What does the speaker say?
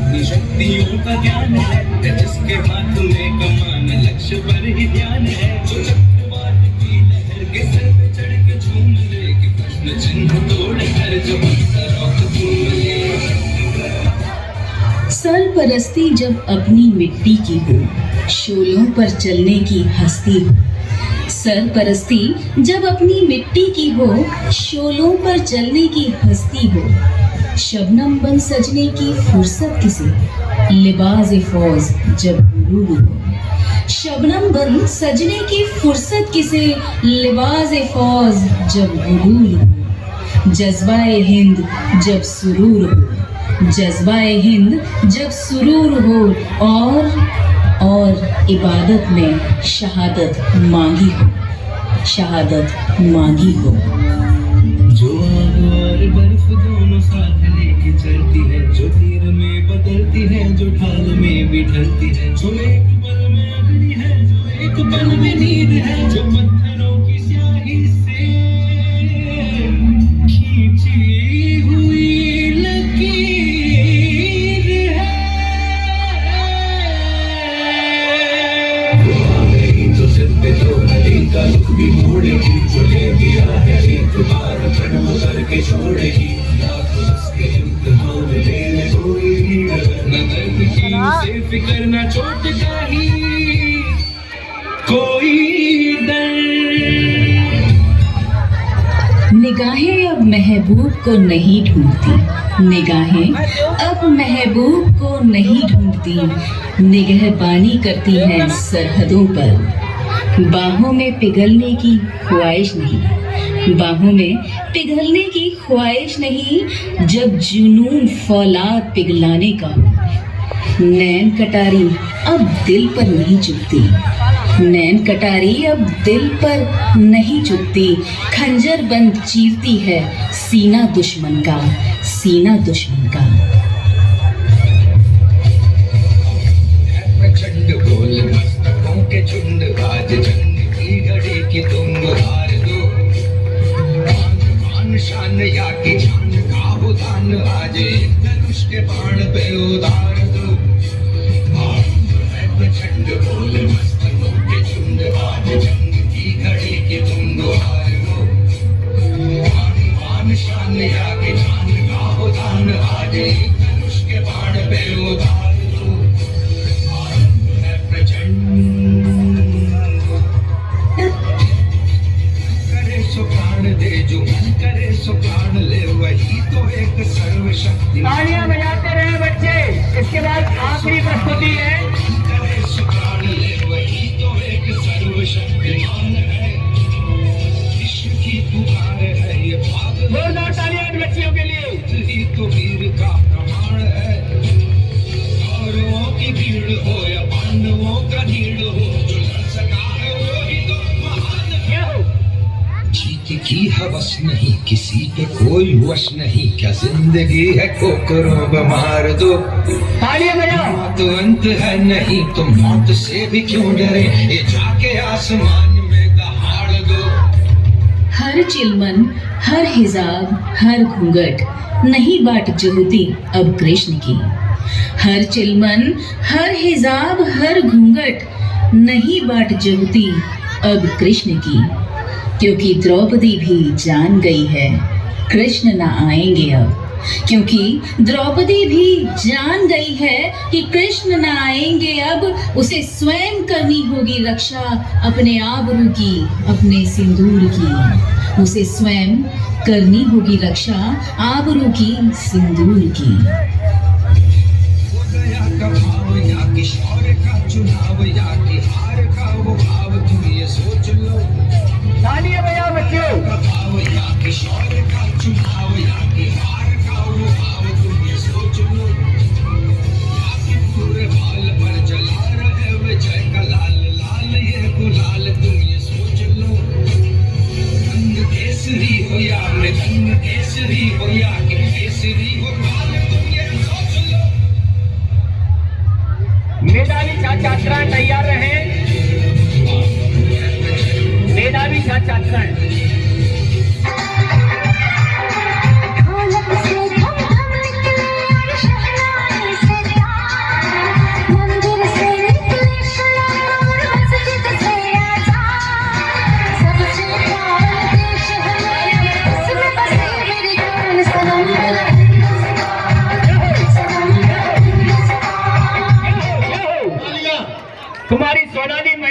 अपनी शक्तियों का ज्ञान है, जिसके हाथ में कमान लक्ष्य पर ही ध्यान है, जो चक्रवात की लहर के सर पे चढ़ के झूम ले, कि प्रश्न चिन्ह तोड़ कर जो अंतरों घूम ले। सरपरस्ती जब अपनी मिट्टी की हो, शोलों पर चलने की हस्ती हो। सरपरस्ती जब अपनी मिट्टी की हो, शोलों पर चलने की हस्ती हो। शबनम बन सजने की फुर्सत किसे, लिबाज़ फौज जब गुरूर हो। शबनम बन सजने की फुर्सत किसे, लिबाज़ फौज जब गुरूर हो। जज्बाए हिंद जब सुरूर हो, जज्बाए हिंद जब सुरूर हो, और इबादत में शहादत मांगी हो, शहादत मांगी हो। जो आग और बर्फ दोनों साथ लेके चलती है, जो तीर में बदलती है, जो ढाल में भी ढलती है, जो एक पल में अग्नि है, जो एक पल में नींद है, जो पत्थरों की स्याही से खींची हुई लकीर है। वो आ गई तो सिर पे तो नदी का रुख भी मोड़ेगी, जो ले गया है एक बार प्रण करके छोड़ेगी। उसके इम्तिहान लेने कोई भी न दर्द की उसे फिक्र न चोट का ही कोई डर। निगाहें अब महबूब को नहीं ढूंढती, निगाहें अब महबूब को नहीं ढूंढती, निगहबानी करती हैं सरहदों पर। बाहों में पिघलने की ख्वाहिश नहीं, बाहों में पिघलने की ख्वाहिश नहीं, जब जुनून फौलाद पिघलाने का हो। नैन कटारी अब दिल पर नहीं चुभती, नैन कटारी अब दिल पर नहीं चुभती, खंजर बंद चीरती है सीना दुश्मन का, सीना दुश्मन का। प्रचंड बोल मस्तकों के झुंड, आज जंग की घड़ी की तुम हार दो। मान शान या की जान का हो दान, आज एक धनुष के बाण पे उतार दो। प्रचंड बोल मस्तकों के झुंड, आज जंग की घड़ी की तुम हार दो। मान शान या की जान का हो दान, आज एक धनुष के बाण पे उतार दो। करे सो प्राण दे, जो मन करे सो प्राण ले, वही तो एक सर्वशक्ति। तालियां बजाते रहे बच्चे। इसके बाद आखिरी प्रस्तुति है। करे सो प्राण ले, वही तो एक सर्वशक्तिमान है। विश्व की पुकार है ये भाग, जोरदार तालियां इन बच्चियों के लिए। ही तो वीर का प्रमाण है। कौरवों की भीड़ हो या पांडवों का ढीड़ हो, जो लड़ सका है वो ही तो महान है। जीत की हवस नहीं, किसी पे कोई वश नहीं, क्या जिंदगी है ठोकरों मार दो। तालियां बजाओ। मौत अंत है नहीं, तो मौत से भी क्यों डरे, ये जाके आसमान में दहाड़ दो। हर चिलमन, हर हिजाब, हर घूंघट नहीं बाट जुहती अब कृष्ण की। हर चिलमन, हर हिजाब, हर घूंघट नहीं बाट जुहती अब कृष्ण की, क्योंकि द्रौपदी भी जान गई है कृष्ण न आएंगे अब। क्योंकि द्रौपदी भी जान गई है कि कृष्ण न आएंगे अब, उसे स्वयं करनी होगी रक्षा अपने आबरू की, अपने सिंदूर की। उसे स्वयं करनी होगी रक्षा आबरू की, सिंदूर की। हो गया का भाव या कि शौर्य का चुनाव, या कि हार का वो भाव, तुम ये सोच लो। तालियां बजाओ बच्चों। भाव या कि शौर्य का चुनाव, या कि हार का वो भाव, तुम ये सोच लो। या कि पूरे बाल पर जला रहे विजय का लाल लाल ये गुलाल, तुम ये सोच लो। रंग केसरी हो या मृदंग केसरी हो, या कि केसरी हो